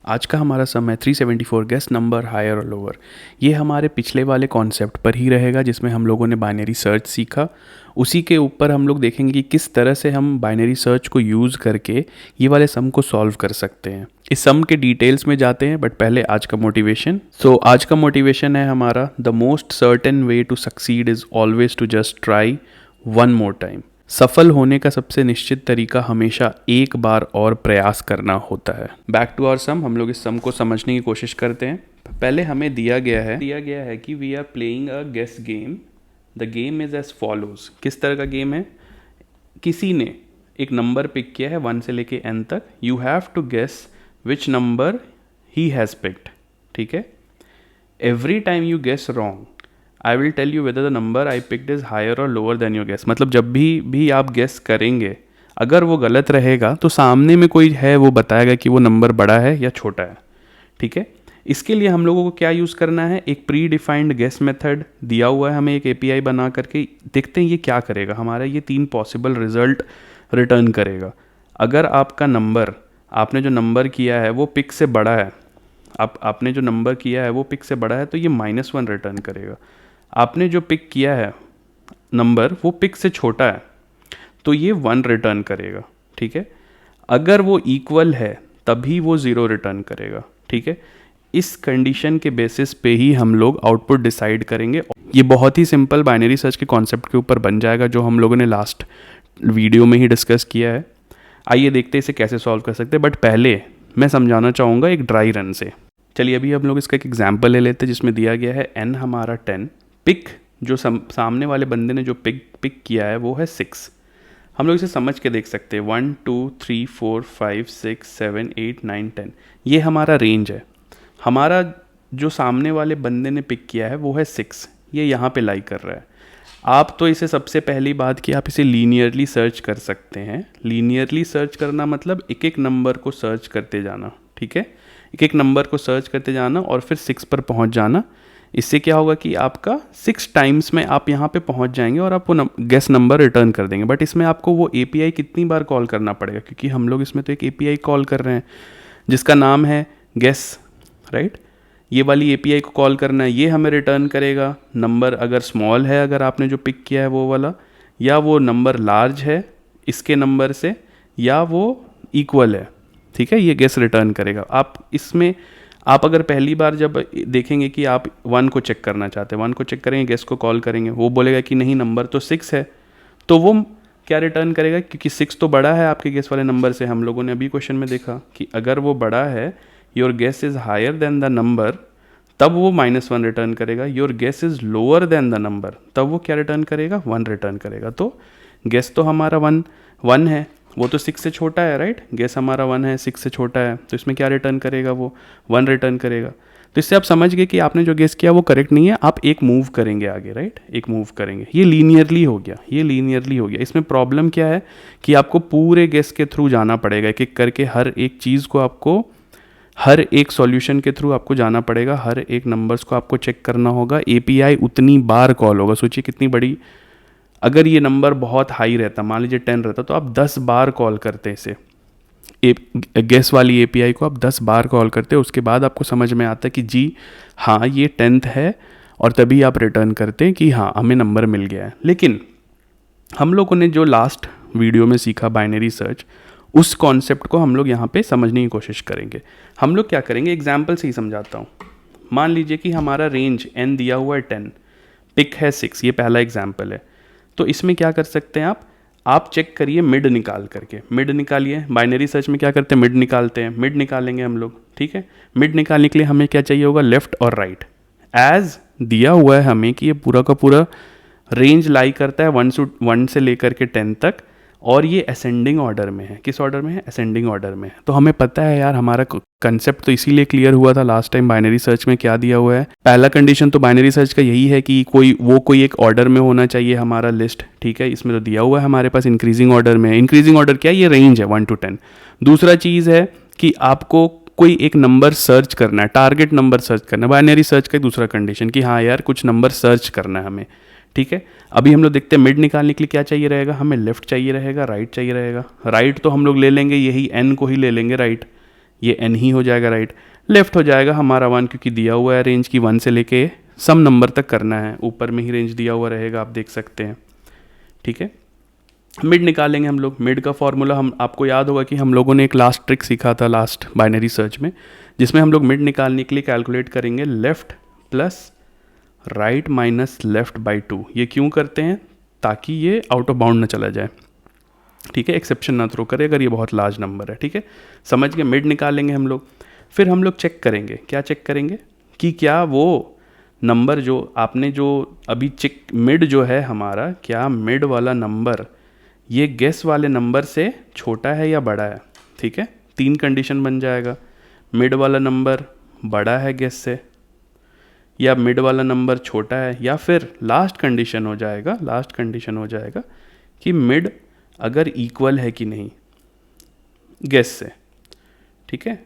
आज का हमारा सम है 374 गेस नंबर हायर और लोअर। ये हमारे पिछले वाले कॉन्सेप्ट पर ही रहेगा जिसमें हम लोगों ने बाइनरी सर्च सीखा। उसी के ऊपर हम लोग देखेंगे कि किस तरह से हम बाइनरी सर्च को यूज़ करके ये वाले सम को सॉल्व कर सकते हैं। इस सम के डिटेल्स में जाते हैं बट पहले आज का मोटिवेशन। आज का मोटिवेशन है हमारा, the most certain way to succeed is always to just try one more time. सफल होने का सबसे निश्चित तरीका हमेशा एक बार और प्रयास करना होता है। बैक टू आवर सम, हम लोग इस सम को समझने की कोशिश करते हैं। पहले हमें दिया गया है कि we are playing a guess game. The game is as follows. किस तरह का गेम है? किसी ने एक नंबर पिक किया है 1 से लेके n तक। You have to guess which number he has picked. ठीक है, every time you guess wrong I will tell you whether the number I picked is higher और लोअर देन योर गेस। मतलब जब भी आप गेस करेंगे, अगर वो गलत रहेगा तो सामने में कोई है वो बताएगा कि वो नंबर बड़ा है या छोटा है। ठीक है, इसके लिए हम लोगों को क्या यूज़ करना है? एक प्री डिफाइंड गेस मेथड दिया हुआ है हमें, एक एपीआई बना करके। देखते हैं ये क्या करेगा हमारा। ये 3 पॉसिबल रिजल्ट रिटर्न करेगा। अगर आपका नंबर, आपने जो नंबर किया है वो पिक से बड़ा है, आपने जो नंबर किया है वो पिक से बड़ा है तो ये -1 रिटर्न करेगा। आपने जो पिक किया है नंबर वो पिक से छोटा है तो ये 1 रिटर्न करेगा। ठीक है, अगर वो इक्वल है तभी वो 0 रिटर्न करेगा। ठीक है, इस कंडीशन के बेसिस पे ही हम लोग आउटपुट डिसाइड करेंगे। ये बहुत ही सिंपल बाइनरी सर्च के कॉन्सेप्ट के ऊपर बन जाएगा जो हम लोगों ने लास्ट वीडियो में ही डिस्कस किया है। आइए देखते हैं इसे कैसे सॉल्व कर सकते हैं, बट पहले मैं समझाना चाहूँगा एक ड्राई रन से। चलिए अभी हम लोग इसका एक एग्जाम्पल ले लेते हैं जिसमें दिया गया है n हमारा 10, पिक जो सामने वाले बंदे ने जो पिक किया है वो है 6। हम लोग इसे समझ के देख सकते हैं 1 2 3 4 5 6 7 8 9 10, ये हमारा रेंज है। हमारा जो सामने वाले बंदे ने पिक किया है वो है 6, ये यहाँ पे लाई कर रहा है। आप तो इसे सबसे पहली बात कि आप इसे लीनियरली सर्च कर सकते हैं। लीनियरली सर्च करना मतलब एक एक नंबर को सर्च करते जाना। ठीक है, एक एक नंबर को सर्च करते जाना और फिर 6 पर पहुंच जाना। इससे क्या होगा कि आपका 6 टाइम्स में आप यहाँ पे पहुँच जाएंगे और आप वो गेस नंबर रिटर्न कर देंगे। बट इसमें आपको वो एपीआई कितनी बार कॉल करना पड़ेगा, क्योंकि हम लोग इसमें तो एक एपीआई कॉल कर रहे हैं जिसका नाम है गेस, राइट। ये वाली एपीआई को कॉल करना है, ये हमें रिटर्न करेगा नंबर अगर स्मॉल है, अगर आपने जो पिक किया है वो वाला, या वो नंबर लार्ज है इसके नंबर से, या वो इक्वल है। ठीक है, ये गेस रिटर्न करेगा। आप अगर पहली बार जब देखेंगे कि आप 1 को चेक करना चाहते हैं, 1 को चेक करेंगे, गेस को कॉल करेंगे, वो बोलेगा कि नहीं नंबर तो 6 है, तो वो क्या रिटर्न करेगा? क्योंकि 6 तो बड़ा है आपके गेस वाले नंबर से। हम लोगों ने अभी क्वेश्चन में देखा कि अगर वो बड़ा है, your guess is higher than the number, तब वो -1 रिटर्न करेगा। Your guess is lower than the number, तब वो क्या रिटर्न करेगा? 1 रिटर्न करेगा। तो गेस तो हमारा 1 है, वो तो 6 से छोटा है, राइट। गेस हमारा 1 है, 6 से छोटा है, तो इसमें क्या रिटर्न करेगा? वो 1 रिटर्न करेगा। तो इससे आप समझ गए कि आपने जो गेस किया वो करेक्ट नहीं है। आप एक मूव करेंगे आगे, राइट, एक मूव करेंगे। ये लीनियरली हो गया, इसमें प्रॉब्लम क्या है कि आपको पूरे गेस के थ्रू जाना पड़ेगा, एक एक करके हर एक चीज़ को आपको, हर एक सॉल्यूशन के थ्रू आपको जाना पड़ेगा, हर एक नंबर्स को आपको चेक करना होगा। एपीआई उतनी बार कॉल होगा, सोचिए कितनी बड़ी। अगर ये नंबर बहुत हाई रहता, मान लीजिए 10 रहता, तो आप 10 बार कॉल करते इसे, गेस वाली एपीआई को आप 10 बार कॉल करते, उसके बाद आपको समझ में आता है कि जी हाँ ये 10th है, और तभी आप रिटर्न करते हैं कि हाँ हमें नंबर मिल गया है। लेकिन हम लोगों ने जो लास्ट वीडियो में सीखा बाइनरी सर्च, उस कॉन्सेप्ट को हम लोग यहाँ पे समझने की कोशिश करेंगे। हम लोग क्या करेंगे, एग्जाम्पल से ही समझाता हूँ। मान लीजिए कि हमारा रेंज n दिया हुआ है 10, पिक है 6, ये पहला एग्जाम्पल है। तो इसमें क्या कर सकते हैं आप चेक करिए मिड निकाल करके, मिड निकालिए। बाइनरी सर्च में क्या करते हैं? मिड निकालते हैं, मिड निकालेंगे हम लोग। ठीक है, मिड निकालने के लिए हमें क्या चाहिए होगा? लेफ्ट और राइट। एज दिया हुआ है हमें कि ये पूरा का पूरा रेंज लाई करता है 1 से लेकर के 10 तक, और ये असेंडिंग ऑर्डर में है। किस ऑर्डर में है? असेंडिंग ऑर्डर में है। तो हमें पता है यार, हमारा कंसेप्ट तो इसीलिए क्लियर हुआ था लास्ट टाइम। बाइनरी सर्च में क्या दिया हुआ है? पहला कंडीशन तो बाइनरी सर्च का यही है कि कोई एक ऑर्डर में होना चाहिए हमारा लिस्ट। ठीक है, इसमें तो दिया हुआ है हमारे पास इंक्रीजिंग ऑर्डर में। इंक्रीजिंग ऑर्डर क्या है? ये रेंज है 1 to 10। दूसरा चीज़ है कि आपको कोई एक नंबर सर्च करना है, टारगेट नंबर सर्च करना है। बाइनरी सर्च का दूसरा कंडीशन कि हाँ यार कुछ नंबर सर्च करना है हमें। ठीक है, अभी हम लोग देखते हैं मिड निकालने के लिए क्या चाहिए रहेगा? हमें लेफ्ट चाहिए रहेगा, राइट चाहिए रहेगा। राइट तो हम लोग ले लेंगे, यही n को ही ले लेंगे राइट। ये n ही हो जाएगा राइट। लेफ्ट हो जाएगा हमारा 1 क्योंकि दिया हुआ है रेंज की 1 से लेके सम नंबर तक करना है, ऊपर में ही रेंज दिया हुआ रहेगा, आप देख सकते हैं। ठीक है, मिड निकालेंगे हम लोग। मिड का फॉर्मूला हम आपको याद होगा कि हम लोगों ने एक लास्ट ट्रिक सीखा था लास्ट बाइनरी सर्च में, जिसमें हम लोग मिड निकालने के लिए कैलकुलेट करेंगे left plus right minus left by 2। ये क्यों करते हैं? ताकि ये आउट ऑफ बाउंड ना चला जाए। ठीक है, एक्सेप्शन ना थ्रो करे अगर ये बहुत लार्ज नंबर है। ठीक है, समझ गए। मिड निकालेंगे हम लोग, फिर हम लोग चेक करेंगे। क्या चेक करेंगे? कि क्या वो नंबर जो आपने जो अभी चेक मिड जो है हमारा, क्या मिड वाला नंबर ये गेस वाले नंबर से छोटा है या बड़ा है। ठीक है, 3 कंडीशन बन जाएगा। मिड वाला नंबर बड़ा है गेस से, या मिड वाला नंबर छोटा है, या फिर लास्ट कंडीशन हो जाएगा कि मिड अगर इक्वल है कि नहीं गेस से। ठीक है,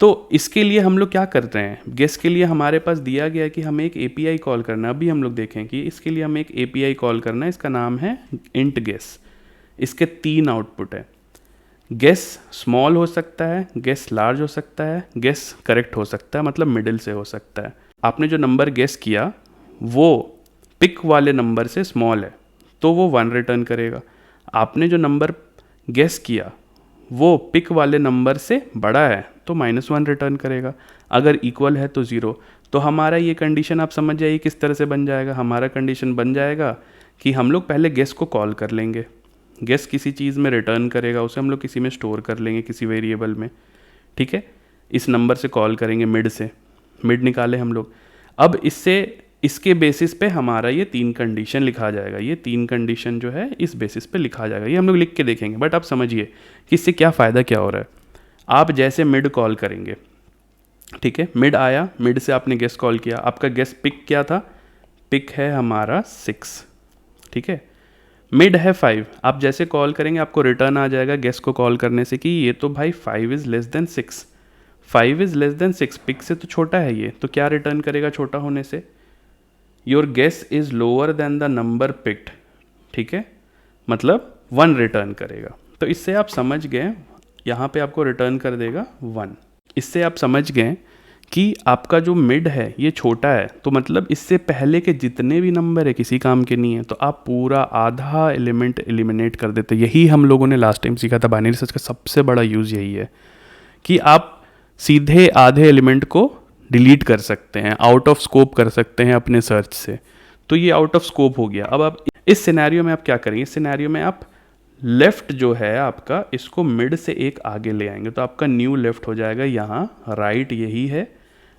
तो इसके लिए हम लोग क्या कर रहे हैं? गेस के लिए हमारे पास दिया गया कि हमें एक एपीआई कॉल करना है। अभी हम लोग देखें कि इसके लिए हमें एक एपीआई कॉल करना है, इसका नाम है इंट गेस। इसके 3 आउटपुट है। गेस स्मॉल हो सकता है, गेस लार्ज हो सकता है, गेस करेक्ट हो सकता है, मतलब मिडिल से हो सकता है। आपने जो नंबर गेस किया वो पिक वाले नंबर से स्मॉल है तो वो 1 रिटर्न करेगा। आपने जो नंबर गेस किया वो पिक वाले नंबर से बड़ा है तो -1 रिटर्न करेगा। अगर इक्वल है तो 0। तो हमारा ये कंडीशन आप समझ जाइए किस तरह से बन जाएगा। हमारा कंडीशन बन जाएगा कि हम लोग पहले गेस को कॉल कर लेंगे। गेस किसी चीज़ में रिटर्न करेगा, उसे हम लोग किसी में स्टोर कर लेंगे, किसी वेरिएबल में। ठीक है, इस नंबर से कॉल करेंगे मिड से। मिड निकाले हम लोग। अब इसके बेसिस पे हमारा ये 3 कंडीशन लिखा जाएगा। ये 3 कंडीशन जो है इस बेसिस पे लिखा जाएगा। ये हम लोग लिख के देखेंगे, बट आप समझिए कि इससे क्या फ़ायदा क्या हो रहा है। आप जैसे मिड कॉल करेंगे, ठीक है, मिड आया, मिड से आपने गेस कॉल किया, आपका गेस पिक क्या था? पिक है हमारा 6। ठीक है, मिड है 5। आप जैसे कॉल करेंगे आपको रिटर्न आ जाएगा गेस को कॉल करने से कि ये तो भाई 5 is less than 6। 5 is less than 6, pick से तो छोटा है ये, तो क्या रिटर्न करेगा छोटा होने से? Your guess is lower than the number picked. ठीक है, मतलब 1 रिटर्न करेगा। तो इससे आप समझ गए, यहाँ पे आपको रिटर्न कर देगा 1। इससे आप समझ गए कि आपका जो मिड है ये छोटा है, तो मतलब इससे पहले के जितने भी नंबर है किसी काम के नहीं है, तो आप पूरा आधा एलिमेंट एलिमिनेट कर देते। यही हम लोगों ने लास्ट टाइम सीखा था। बाइनरी सर्च का सबसे बड़ा यूज़ यही है कि आप सीधे आधे एलिमेंट को डिलीट कर सकते हैं, आउट ऑफ स्कोप कर सकते हैं अपने सर्च से। तो ये आउट ऑफ स्कोप हो गया। अब आप इस सिनेरियो में आप क्या करेंगे? इस सिनेरियो में आप लेफ़्ट जो है आपका, इसको मिड से एक आगे ले आएंगे, तो आपका न्यू लेफ़्ट हो जाएगा यहाँ, राइट यही है।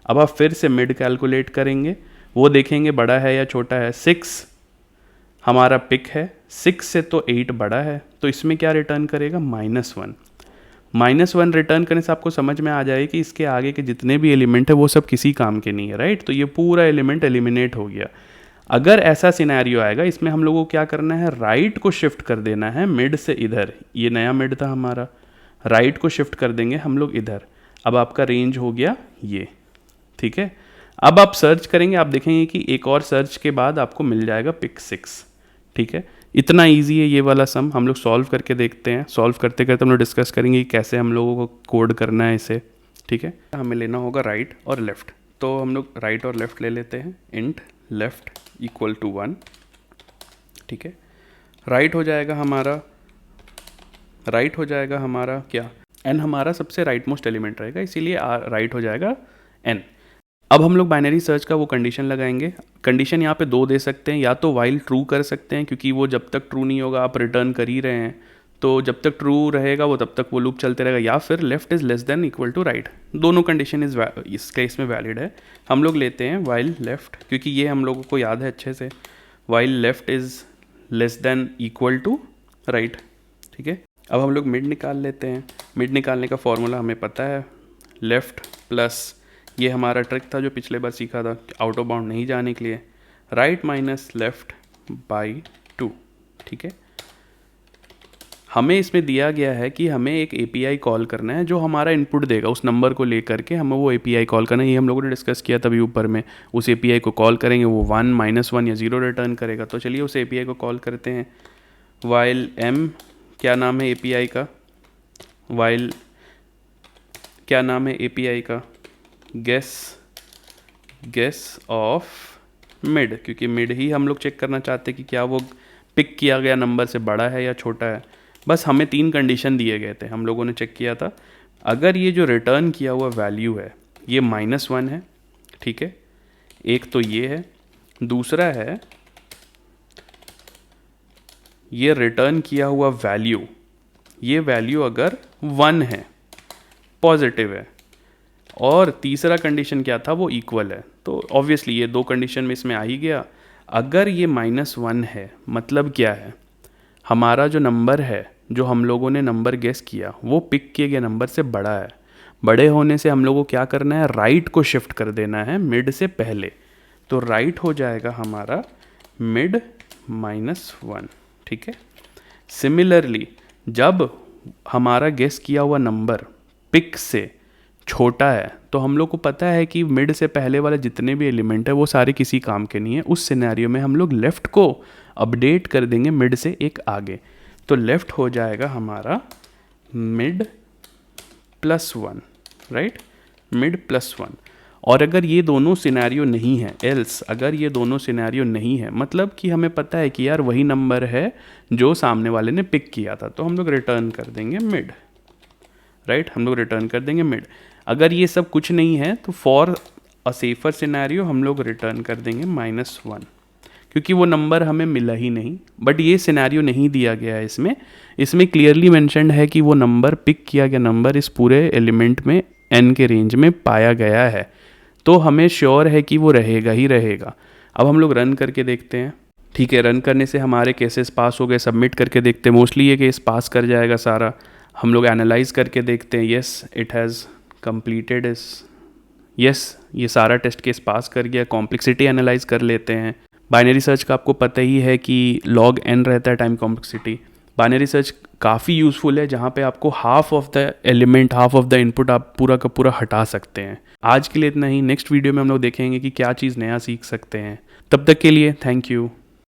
अब आप फिर से मिड कैलकुलेट करेंगे, वो देखेंगे बड़ा है या छोटा है। 6 हमारा पिक है, 6 से तो 8 बड़ा है, तो इसमें क्या रिटर्न करेगा? -1। -1 रिटर्न करने से आपको समझ में आ जाए कि इसके आगे के जितने भी एलिमेंट है वो सब किसी काम के नहीं है, राइट। तो ये पूरा एलिमेंट एलिमिनेट हो गया। अगर ऐसा सिनेरियो आएगा, इसमें हम लोगों को क्या करना है? राइट को शिफ्ट कर देना है मिड से इधर। ये नया मिड था हमारा, राइट को शिफ्ट कर देंगे हम लोग इधर। अब आपका रेंज हो गया ये। ठीक है, अब आप सर्च करेंगे, आप देखेंगे कि एक और सर्च के बाद आपको मिल जाएगा पिक 6। ठीक है, इतना इजी है ये वाला सम। हम लोग सॉल्व करके देखते हैं। सॉल्व करते करते हम लोग डिस्कस करेंगे कि कैसे हम लोगों को कोड करना है इसे। ठीक है, हमें लेना होगा राइट और लेफ़्ट। तो हम लोग राइट और लेफ़्ट ले लेते हैं। Int left equal to 1। ठीक है, राइट हो जाएगा हमारा क्या? n हमारा सबसे राइट मोस्ट एलिमेंट रहेगा, इसीलिए राइट हो जाएगा n। अब हम लोग बाइनरी सर्च का वो कंडीशन लगाएंगे। कंडीशन यहाँ पे 2 दे सकते हैं, या तो वाइल ट्रू कर सकते हैं, क्योंकि वो जब तक ट्रू नहीं होगा आप रिटर्न कर ही रहे हैं, तो जब तक ट्रू रहेगा वो तब तक वो लूप चलते रहेगा, या फिर left is less than equal to right. दोनों कंडीशन इस केस में वैलिड है। हम लोग लेते हैं वाइल लेफ्ट, क्योंकि ये हम लोगों को याद है अच्छे से। While left is less than equal to right. ठीक है, अब हम लोग मिड निकाल लेते हैं। मिड निकालने का फॉर्मूला हमें पता है, लेफ़्ट प्लस ये हमारा ट्रिक था जो पिछले बार सीखा था आउट ऑफ बाउंड नहीं जाने के लिए, राइट माइनस लेफ़्ट बाई 2। ठीक है, हमें इसमें दिया गया है कि हमें एक एपीआई कॉल करना है जो हमारा इनपुट देगा, उस नंबर को लेकर के हमें वो एपीआई कॉल करना है। ये हम लोगों ने डिस्कस किया तभी ऊपर में। उस एपीआई को कॉल करेंगे, वो 1 -1 या 0 रिटर्न करेगा। तो चलिए उस एपीआई को कॉल करते हैं। वाइल m, क्या नाम है एपीआई का? वाइल क्या नाम है API का? गेस ऑफ मिड, क्योंकि मिड ही हम लोग चेक करना चाहते हैं कि क्या वो पिक किया गया नंबर से बड़ा है या छोटा है। बस हमें 3 कंडीशन दिए गए थे, हम लोगों ने चेक किया था। अगर ये जो रिटर्न किया हुआ वैल्यू है ये -1 है, ठीक है, एक तो ये है। दूसरा है ये रिटर्न किया हुआ वैल्यू, ये वैल्यू अगर 1 है, पॉजिटिव है। और तीसरा कंडीशन क्या था? वो इक्वल है। तो ऑब्वियसली ये 2 कंडीशन में इसमें आ ही गया। अगर ये -1 है मतलब क्या है? हमारा जो नंबर है, जो हम लोगों ने नंबर गेस किया, वो पिक किए गए नंबर से बड़ा है। बड़े होने से हम लोगों को क्या करना है? राइट को शिफ्ट कर देना है मिड से पहले। तो राइट हो जाएगा हमारा मिड -1, ठीक है। सिमिलरली जब हमारा गेस किया हुआ नंबर पिक से छोटा है तो हम लोग को पता है कि मिड से पहले वाले जितने भी एलिमेंट है वो सारे किसी काम के नहीं है। उस सिनेरियो में हम लोग लेफ़्ट को अपडेट कर देंगे मिड से एक आगे। तो लेफ़्ट हो जाएगा हमारा मिड +1, राइट, मिड +1। और अगर ये दोनों सिनेरियो नहीं है, एल्स अगर ये दोनों सिनेरियो नहीं है, मतलब कि हमें पता है कि यार वही नंबर है जो सामने वाले ने पिक किया था, तो हम लोग रिटर्न कर देंगे मिड, राइट, हम लोग रिटर्न कर देंगे मिड। अगर ये सब कुछ नहीं है तो फॉर अ सेफर सिनेरियो हम लोग रिटर्न कर देंगे -1, क्योंकि वो नंबर हमें मिला ही नहीं। बट ये सिनेरियो नहीं दिया गया है इसमें क्लियरली मेंशन्ड है कि वो नंबर, पिक किया गया नंबर इस पूरे एलिमेंट में n के रेंज में पाया गया है, तो हमें श्योर है कि वो रहेगा ही रहेगा। अब हम लोग रन करके देखते हैं, ठीक है। रन करने से हमारे केसेस पास हो गए। सबमिट करके देखते हैं, मोस्टली ये केस पास कर जाएगा सारा। हम लोग एनालाइज करके देखते हैं, येस इट हैज़ कंप्लीटेड इस, यस ये सारा टेस्ट केस पास कर गया। कॉम्प्लेक्सिटी एनालाइज कर लेते हैं। बाइनरी सर्च का आपको पता ही है कि log n रहता है टाइम कॉम्प्लेक्सिटी। बाइनरी सर्च काफ़ी यूज़फुल है, जहाँ पे आपको half of the element, half of the input आप पूरा का पूरा हटा सकते हैं। आज के लिए इतना ही। नेक्स्ट वीडियो में हम लोग देखेंगे कि क्या चीज़ नया सीख सकते हैं। तब तक के लिए थैंक यू।